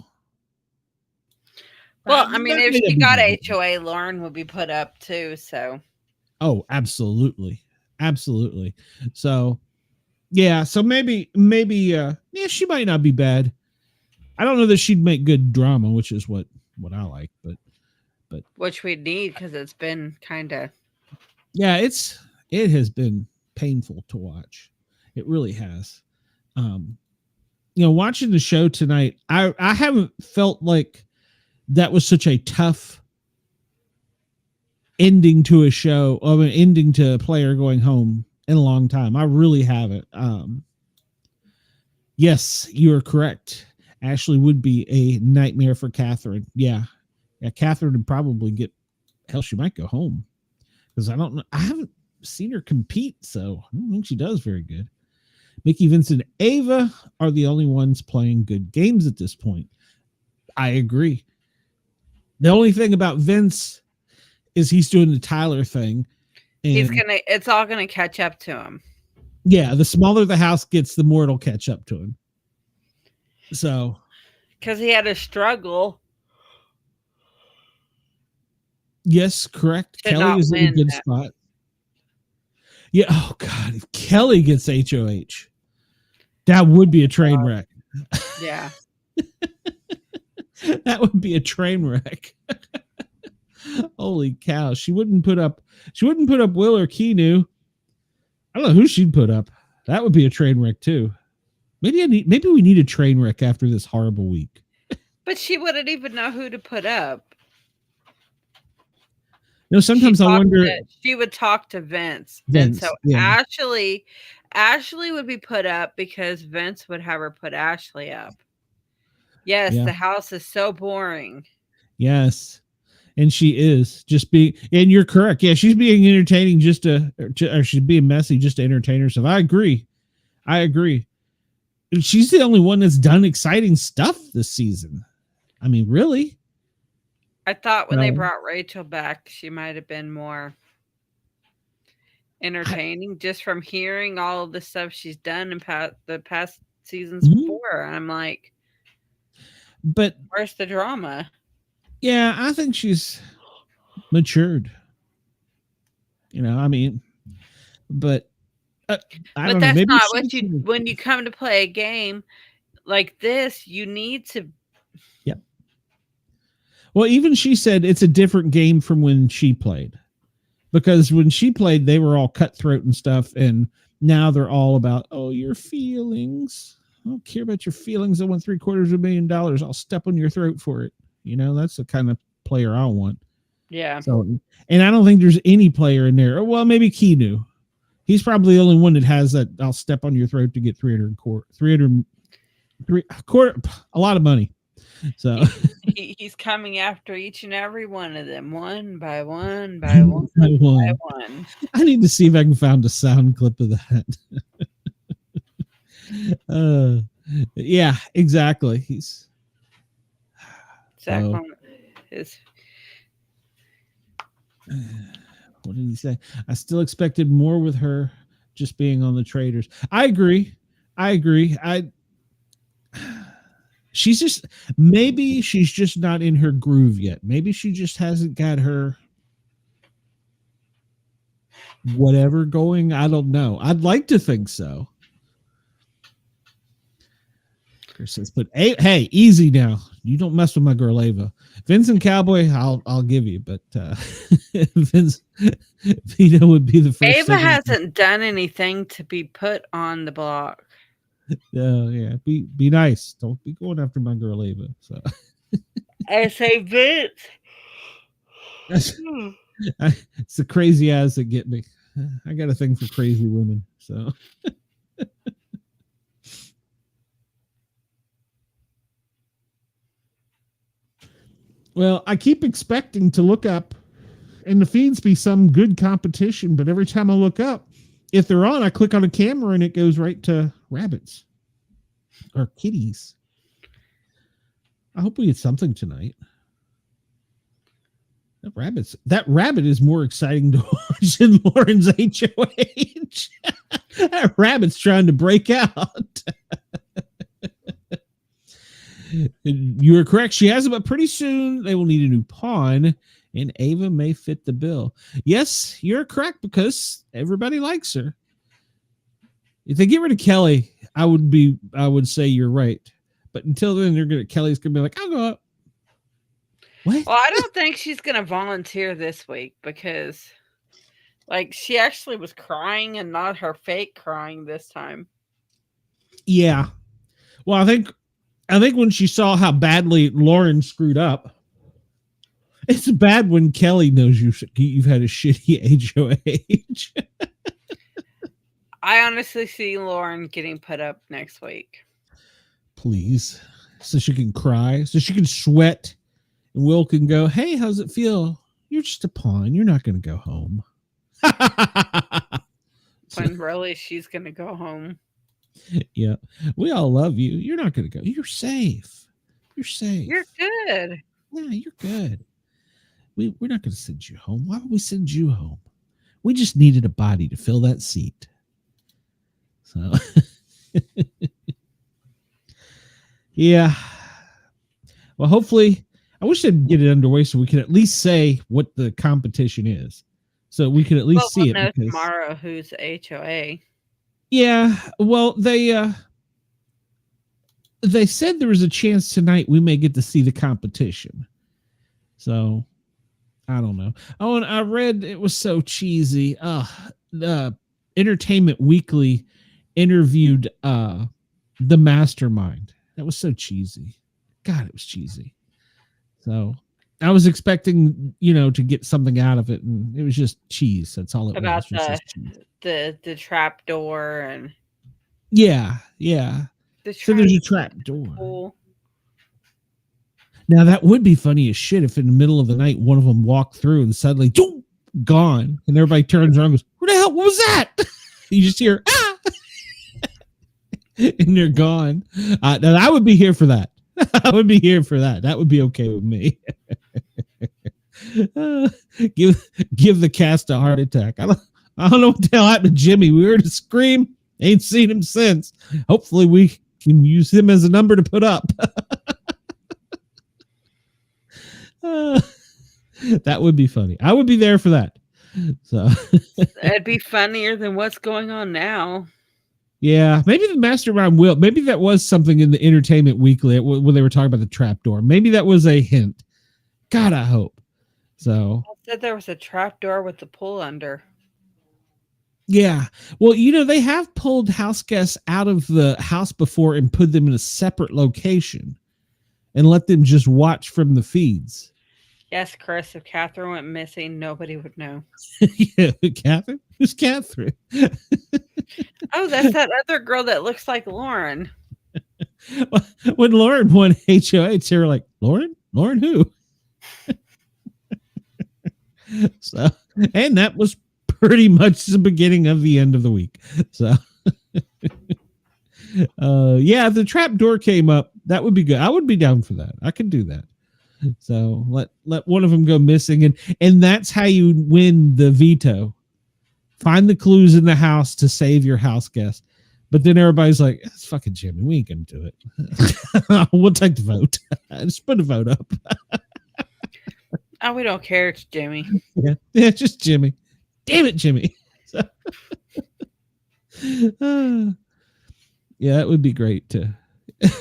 Well, I mean, if she got HOA, Lauren would be put up too. So. Oh, absolutely. So, yeah. So maybe, yeah, she might not be bad. I don't know that she'd make good drama, which is what I like, but which we need because it's been kind of. Yeah, it has been painful to watch. It really has. Watching the show tonight, I haven't felt like that was such a tough ending to a show, or an ending to a player going home in a long time. I really haven't. Yes, you are correct. Ashley would be a nightmare for Catherine. Yeah, Catherine would probably get. Hell, she might go home because I don't know. I haven't seen her compete, so I don't think she does very good. Mickey, Vince, and Ava are the only ones playing good games at this point. I agree. The only thing about Vince is he's doing the Tyler thing. And it's all gonna catch up to him. Yeah, the smaller the house gets, the more it'll catch up to him. So, because he had a struggle. Yes, correct. Kelley is in a good spot. Yeah. Oh God, if Kelley gets HOH, that would be a train wreck. Yeah. That would be a train wreck. Holy cow. She wouldn't put up Will or Keanu. I don't know who she'd put up. That would be a train wreck too. Maybe we need a train wreck after this horrible week. But she wouldn't even know who to put up. Sometimes I wonder. She would talk to Vince. Vince, and so yeah. Ashley would be put up because Vince would have her put Ashley up. Yes, yeah. The house is so boring. Yes. And she is just being, and you're correct. Yeah, she's being entertaining or she's being messy just to entertain herself. I agree. She's the only one that's done exciting stuff this season. I mean, really? I thought when they brought Rachel back, she might have been more entertaining just from hearing all of the stuff she's done in the past seasons before. And I'm like, but where's the drama? Yeah, I think she's matured. I mean, but I don't know. That's not what when you come to play a game like this, you need to. Yep. Well, even she said it's a different game from when she played, because when she played, they were all cutthroat and stuff. And now they're all about, your feelings. I don't care about your feelings. I want $750,000. I'll step on your throat for it. That's the kind of player I want. Yeah. So, and I don't think there's any player in there. Well, maybe Keanu. He's probably the only one that has that. I'll step on your throat to get 300 a lot of money. So he's coming after each and every one of them, one by one by one by one. I need to see if I can find a sound clip of that. Yeah, exactly. He's. What did he say? I still expected more with her just being on the traders. I agree. Maybe she's just not in her groove yet. Maybe she just hasn't got her whatever going. I don't know. I'd like to think so. Chris says, but hey, easy now. You don't mess with my girl Ava. Vincent Cowboy, I'll give you, but Vince Veto would be the first. Ava hasn't done anything to be put on the block. Yeah. Be nice. Don't be going after my girl Ava. So I say Vince. It's the crazy eyes that get me. I got a thing for crazy women. So well, I keep expecting to look up and the feeds be some good competition, but every time I look up, if they're on, I click on a camera and it goes right to rabbits or kitties. I hope we get something tonight. That rabbit is more exciting to watch than Lauren's HOH. That rabbit's trying to break out. You are correct. She has it, but pretty soon they will need a new pawn, and Ava may fit the bill. Yes, you're correct because everybody likes her. If they get rid of Kelley, I would say you're right. But until then, Kelley's gonna be like, I'll go up. What? Well, I don't think she's going to volunteer this week because, like, she actually was crying and not her fake crying this time. Yeah. Well, I think when she saw how badly Lauren screwed up, it's bad when Kelley knows you've had a shitty HOH. I honestly see Lauren getting put up next week. Please. So she can cry, so she can sweat. And Will can go, hey, how's it feel? You're just a pawn. You're not going to go home. When really she's going to go home. Yeah. We all love you. You're not going to go. You're safe. You're safe. You're good. Yeah, you're good. We're not going to send you home. Why would we send you home? We just needed a body to fill that seat. So, yeah. Well, hopefully, I wish they'd get it underway so we could at least say what the competition is. So we could at least see we'll it. Know because, tomorrow who's HOA. Yeah. Well, they said there was a chance tonight we may get to see the competition. So I don't know. Oh, and I read it was so cheesy. The Entertainment Weekly interviewed the mastermind. That was so cheesy. God, it was cheesy. So I was expecting, to get something out of it, and it was just cheese. That's all it About was. the trap door and yeah. So there's a trap door. Now that would be funny as shit if in the middle of the night one of them walked through and suddenly gone, and everybody turns around and goes, "What the hell? What was that?" You just hear and they're gone. Now I would be here for that. I would be here for that. That would be okay with me. Give the cast a heart attack. I don't know what the hell happened to Jimmy. We heard a scream. Ain't seen him since. Hopefully we can use him as a number to put up. That would be funny. I would be there for that. So it'd be funnier than what's going on now. Yeah, maybe the mastermind will. Maybe that was something in the Entertainment Weekly when they were talking about the trapdoor. Maybe that was a hint. God, I hope. So I said there was a trapdoor with the pull under. Yeah. Well, they have pulled house guests out of the house before and put them in a separate location and let them just watch from the feeds. Yes, Chris, if Catherine went missing, nobody would know. Yeah, Catherine? Who's Catherine? Oh, that's that other girl that looks like Lauren. When Lauren won HOH, they were like, Lauren? Lauren who? So, and that was pretty much the beginning of the end of the week. So, yeah, if the trap door came up, that would be good. I would be down for that. I could do that. So let one of them go missing, and that's how you win the veto. Find the clues in the house to save your house guest. But then everybody's like, it's fucking Jimmy. We ain't gonna do it. We'll take the vote. Just put a vote up. Oh, we don't care. It's Jimmy. Yeah, just Jimmy. Damn it, Jimmy. Yeah, it would be great to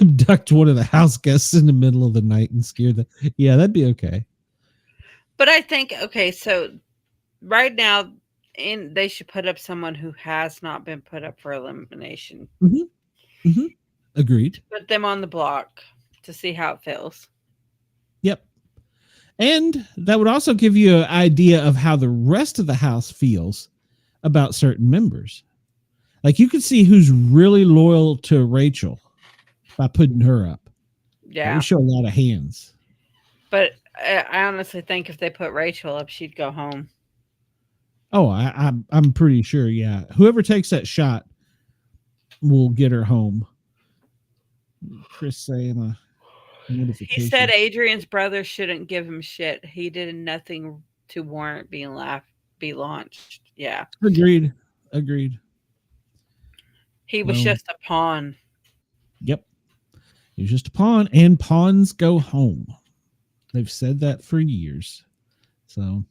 abduct one of the house guests in the middle of the night and scare them. Yeah, that'd be okay. But I think, okay, so right now, they should put up someone who has not been put up for elimination. Agreed. Put them on the block to see how it feels. Yep. And that would also give you an idea of how the rest of the house feels about certain members. Like you could see who's really loyal to Rachel by putting her up. Yeah. It would show a lot of hands. But I honestly think if they put Rachel up, she'd go home. Oh, I'm pretty sure. Yeah. Whoever takes that shot will get her home. Chris saying he said Adrian's brother shouldn't give him shit. He did nothing to warrant be launched. Yeah. Agreed. He was just a pawn. Yep. He was just a pawn, and pawns go home. They've said that for years. So,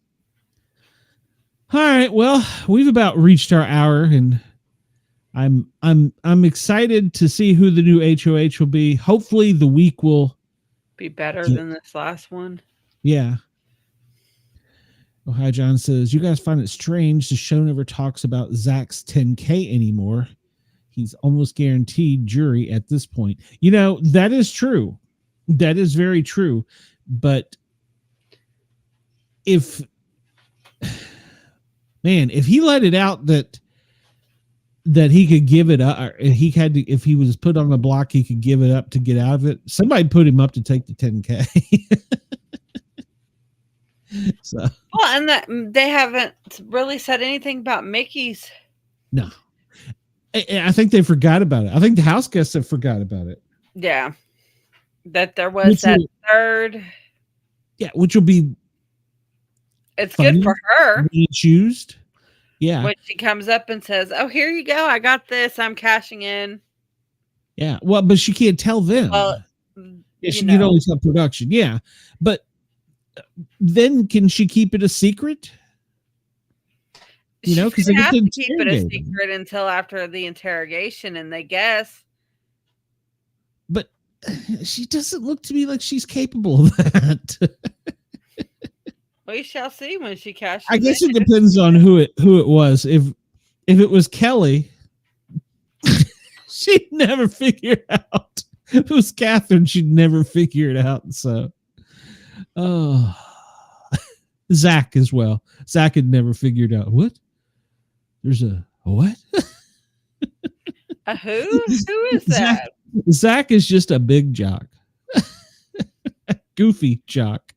all right. Well, we've about reached our hour, and I'm excited to see who the new HOH will be. Hopefully, the week will be better than this last one. Yeah. Oh, hi, John says, you guys find it strange the show never talks about Zach's 10K anymore. He's almost guaranteed jury at this point. You know, that is true. That is very true. But if he let it out that he could give it up, or he had to, if he was put on the block, he could give it up to get out of it. Somebody put him up to take the 10K. So, well, and that they haven't really said anything about Mickey's. No, I think they forgot about it. I think the house guests have forgot about it. Yeah, that there was third. Yeah, which will be. It's good for her. It's used. Yeah. When she comes up and says, "Oh, here you go. I got this. I'm cashing in." Yeah. Well, but she can't tell them. Well, yeah, she can only tell production. Yeah. But then can she keep it a secret? You know, because they have to keep it a secret until after the interrogation, and they guess. But she doesn't look to me like she's capable of that. We shall see when she cashes. I guess it depends on who it was. If it was Kelley, she'd never figure it out. If it was Catherine, she'd never figure it out. So, Zach as well. Zach had never figured out what. There's a what? A who? Who is that? Zach is just a big jock, goofy jock.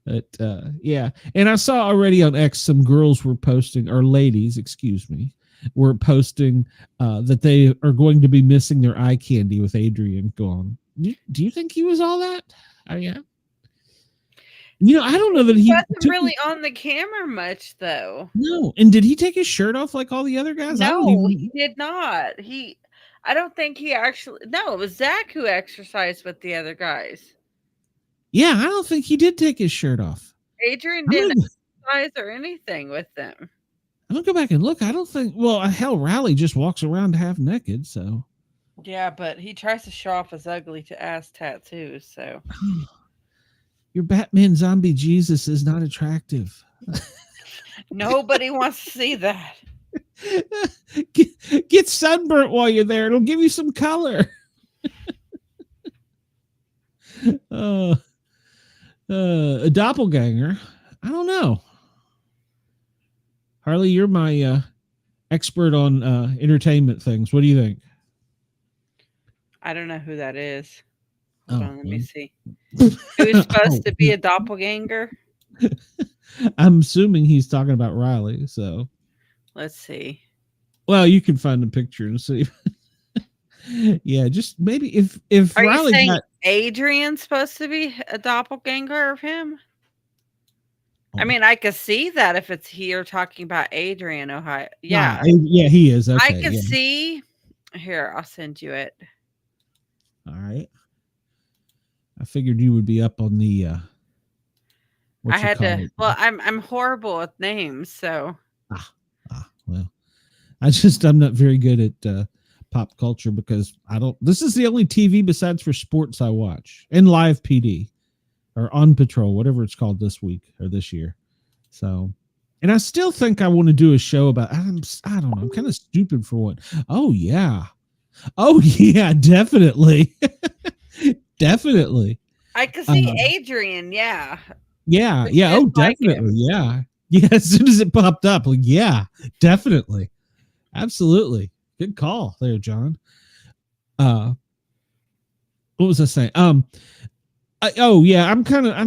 But yeah, and I saw already on X some girls were posting, or ladies, excuse me, were posting that they are going to be missing their eye candy with Adrian gone. Do you think he was all that? Oh yeah. You know, I don't know that he wasn't really on the camera much, though. No, and did he take his shirt off like all the other guys? No, he did not. I don't think he actually. No, it was Zach who exercised with the other guys. Yeah, I don't think he did take his shirt off. Adrian didn't exercise or anything with them. I'm gonna go back and look. I don't think. Well, hell, Riley just walks around half naked, so. Yeah, but he tries to show off his ugly to ass tattoos. So. Your Batman zombie Jesus is not attractive. Nobody wants to see that. Get sunburnt while you're there. It'll give you some color. A doppelganger. I don't know. Harley, you're my expert on entertainment things. What do you think? I don't know who that is. Hold on, let me see. Who's supposed to be a doppelganger? I'm assuming he's talking about Riley, so let's see. Well, you can find the picture and see. Yeah, just maybe if Are Riley you saying Adrian's supposed to be a doppelganger of him? I mean, I could see that if it's here talking about Adrian, Ohio. Yeah. Yeah, he is. Okay, I could see. Here, I'll send you it. All right. I figured you would be up on the I had to. Well, I'm horrible with names, so. Well, I'm not very good at pop culture because this is the only TV besides for sports I watch, and live PD or On Patrol, whatever it's called this week or this year. So, and I still think I want to do a show about, I don't know, I'm kind of stupid for one. Oh yeah, definitely. Definitely. I could see Adrian, yeah. Yeah. Oh, definitely. Yeah. As soon as it popped up, like, yeah, definitely. Absolutely. Good call there, John. What was I saying? I'm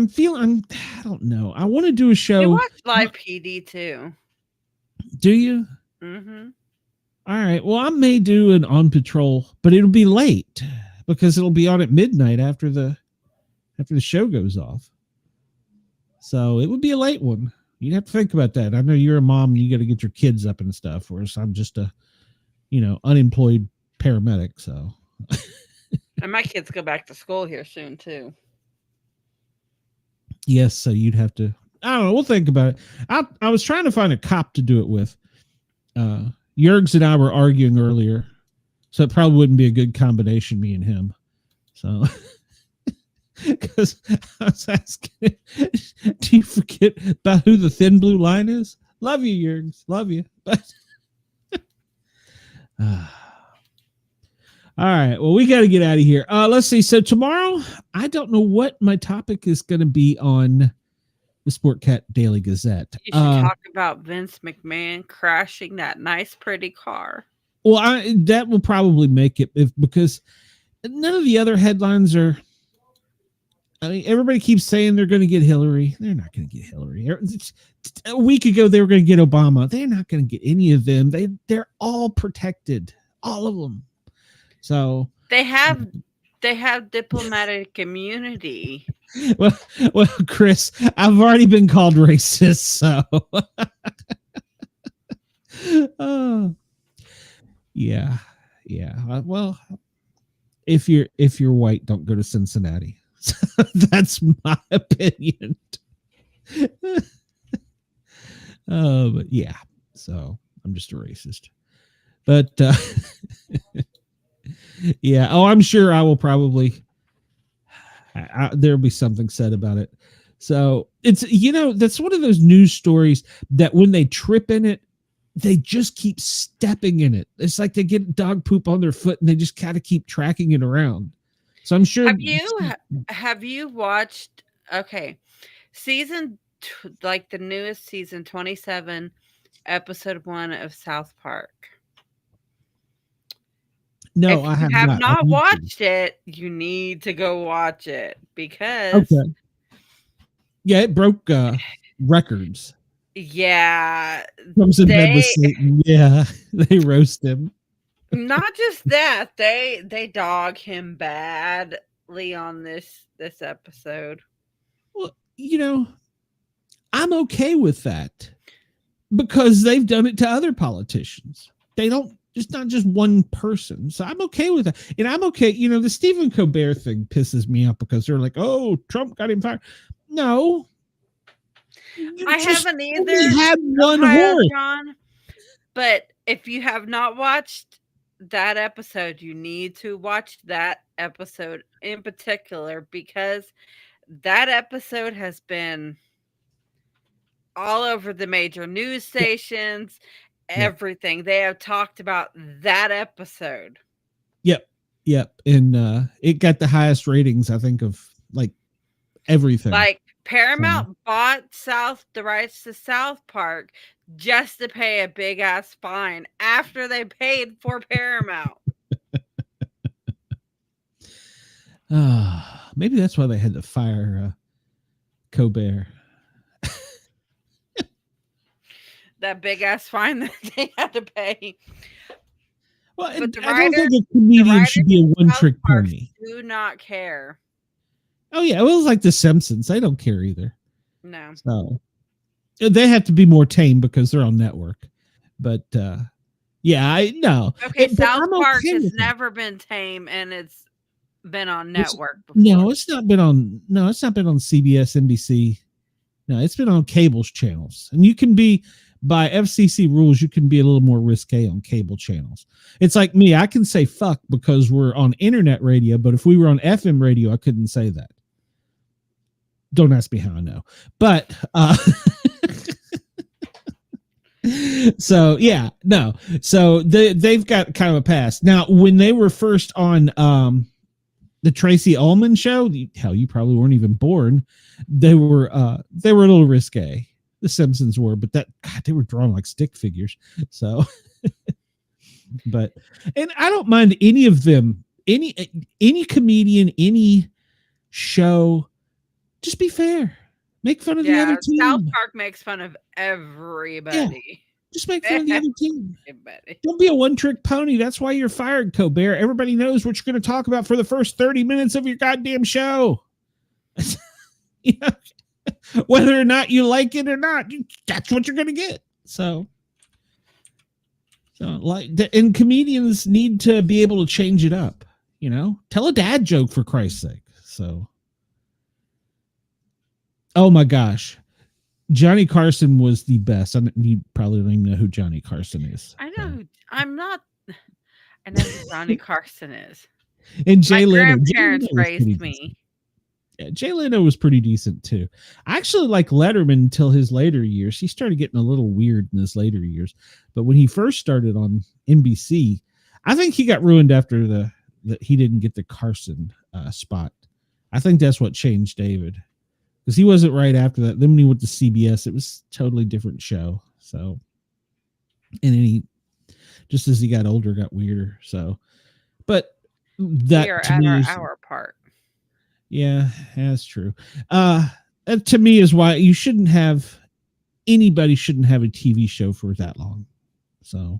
feeling, I don't know. I want to do a show. You watch live PD too. Do you? Mm-hmm. All right. Well, I may do an On Patrol, but it'll be late because it'll be on at midnight after the show goes off. So it would be a late one. You'd have to think about that. I know you're a mom and you got to get your kids up and stuff, whereas I'm just a, unemployed paramedic. So. And my kids go back to school here soon too. Yes. So you'd have to, I don't know. We'll think about it. I was trying to find a cop to do it with. Jurgs and I were arguing earlier, so it probably wouldn't be a good combination, me and him. So. Because I was asking, do you forget about who the thin blue line is? Love you, Jurgs. Love you. But all right. Well, we got to get out of here. Let's see. So tomorrow, I don't know what my topic is going to be on the Sport Cat Daily Gazette. You should talk about Vince McMahon crashing that nice, pretty car. Well, that will probably make it because none of the other headlines are. I mean, everybody keeps saying they're going to get Hillary. They're not going to get Hillary. A week ago, they were going to get Obama. They're not going to get any of them. They're all protected, all of them. So they have diplomatic immunity. Well, Chris, I've already been called racist. So, yeah. Well, if you're white, don't go to Cincinnati. That's my opinion. But yeah, so I'm just a racist. But yeah, I'm sure I will probably. There'll be something said about it. So it's that's one of those news stories that when they trip in it, they just keep stepping in it. It's like they get dog poop on their foot and they just kind of keep tracking it around. So I'm sure. Have you watched? Okay, like the newest season 27, episode 1 of South Park. No, if I have not watched it. You need to go watch it because. Okay. Yeah, it broke records. Yeah, Comes in bed with Satan. Yeah, they roast him. Not just that, they dog him badly on this episode. Well, I'm okay with that because they've done it to other politicians. They don't. It's not just one person, so I'm okay with that. And I'm okay. The Stephen Colbert thing pisses me off because they're like, "Oh, Trump got him fired." No, I haven't either. He had one horse, John. But if you have not watched that episode, you need to watch that episode in particular because that episode has been all over the major news stations, everything. They have talked about that episode. Yep. And it got the highest ratings, I think, of like everything. Like Paramount bought the rights to South Park just to pay a big ass fine after they paid for Paramount. Maybe that's why they had to fire Colbert. That big ass fine that they had to pay. Well, I don't think a comedian should be a one-trick pony. Do not care. Oh yeah, it was like The Simpsons. They don't care either. No. So they have to be more tame because they're on network. But yeah, I know. Okay, South Park has never been tame, and it's been on network before. No, it's not been on CBS, NBC. No, it's been on cable channels, and you can be, by FCC rules, you can be a little more risque on cable channels. It's like me. I can say fuck because we're on internet radio, but if we were on FM radio, I couldn't say that. Don't ask me how I know, but so yeah, no. So they've got kind of a pass. Now, when they were first on the Tracy Ullman show, hell, you probably weren't even born. They were a little risque. The Simpsons were, but God, they were drawn like stick figures. So, but, and I don't mind any of them, any comedian, any show. Just be fair. Make fun of the other team. South Park makes fun of everybody. Yeah, just make fun of the other team. Everybody. Don't be a one-trick pony. That's why you're fired, Colbert. Everybody knows what you're going to talk about for the first 30 minutes of your goddamn show. You know, whether or not you like it or not, that's what you're going to get. So like, and comedians need to be able to change it up. You know, tell a dad joke for Christ's sake. So, oh my gosh, Johnny Carson was the best. You probably don't even know who Johnny Carson is. I know. I know who Johnny Carson is. And Jay Leno. Grandparents raised me. Yeah, Jay Leno was pretty decent too. I actually like Letterman until his later years. He started getting a little weird in his later years, but when he first started on NBC, I think he got ruined after the he didn't get the Carson spot. I think that's what changed David, because he wasn't right after that. Then when he went to CBS, it was a totally different show. So, and then he, just as he got older, got weirder. So, but that we are at our hour part. Yeah, that's true. That to me is why anybody shouldn't have a TV show for that long. So,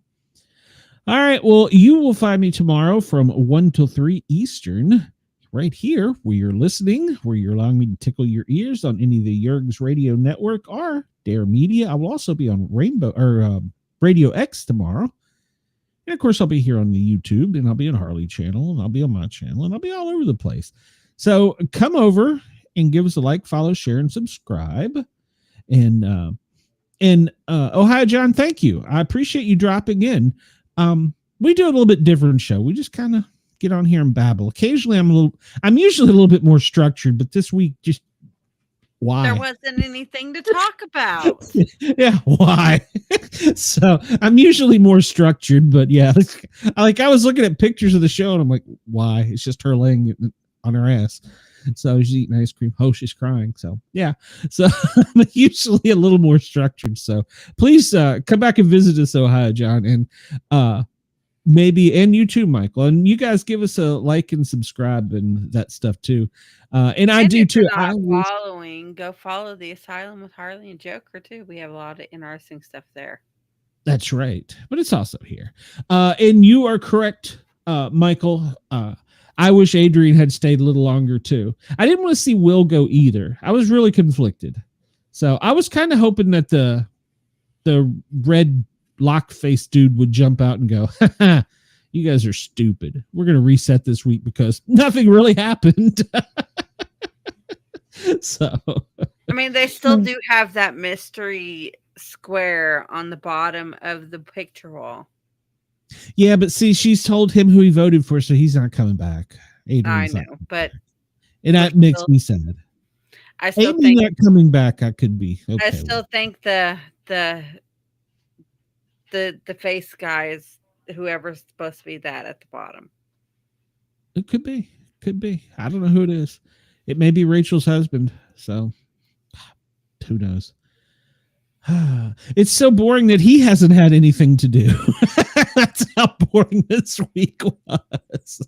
all right. Well, you will find me tomorrow from 1 till 3 Eastern, right here where you're listening, where you're allowing me to tickle your ears on any of the Yerg's Radio Network or Dare Media. I will also be on Radio X tomorrow. And of course, I'll be here on the YouTube, and I'll be on Harley channel, and I'll be on my channel, and I'll be all over the place. So come over and give us a like, follow, share, and subscribe. And Ohio John, thank you. I appreciate you dropping in. We do a little bit different show. We just kind of get on here and babble. Occasionally I'm usually a little bit more structured, but this week, just why? There wasn't anything to talk about. Yeah, why? So I'm usually more structured, but yeah, I was looking at pictures of the show and I'm like, why? It's just her laying on her ass. So she's eating ice cream. Oh, she's crying. So yeah. So I'm usually a little more structured. So please come back and visit us, Ohio John, and maybe, and you too, Michael. And you guys give us a like and subscribe and that stuff too. And I do too. Go follow the Asylum with Harley and Joker too. We have a lot of interesting stuff there. That's right. But it's also here. And you are correct, Michael. I wish Adrian had stayed a little longer too. I didn't want to see Will go either. I was really conflicted. So I was kind of hoping that the red lock-faced dude would jump out and go, you guys are stupid. We're going to reset this week because nothing really happened. So, I mean, they still do have that mystery square on the bottom of the picture wall. Yeah, but see, she's told him who he voted for, so he's not coming back. Adrian's I know, and that makes me sad. I still think not coming back. I could be. Okay I still think the face guy is whoever's supposed to be that at the bottom. It could be. I don't know who it is. It may be Rachel's husband. So who knows? It's so boring that he hasn't had anything to do. That's how boring this week was.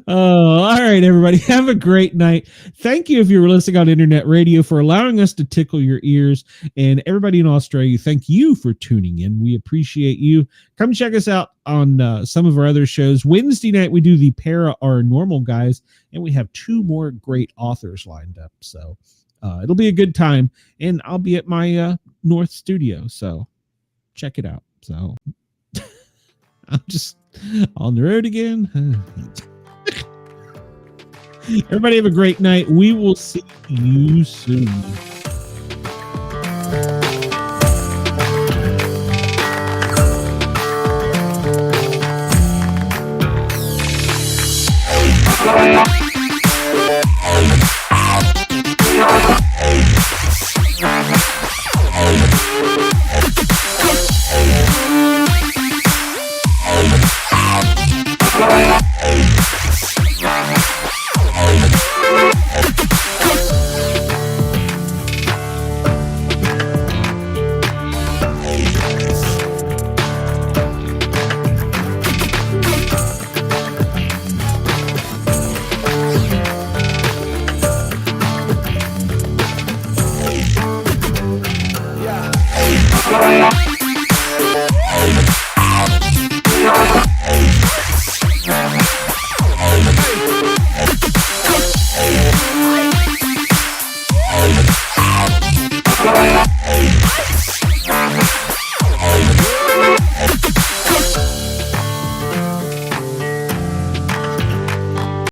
Oh, all right, everybody. Have a great night. Thank you if you were listening on internet radio for allowing us to tickle your ears. And everybody in Australia, thank you for tuning in. We appreciate you. Come check us out on some of our other shows. Wednesday night, we do the Paranormal Guys, and we have 2 more great authors lined up. So it'll be a good time. And I'll be at my North studio. So check it out. So I'm just on the road again. Everybody have a great night. We will see you soon.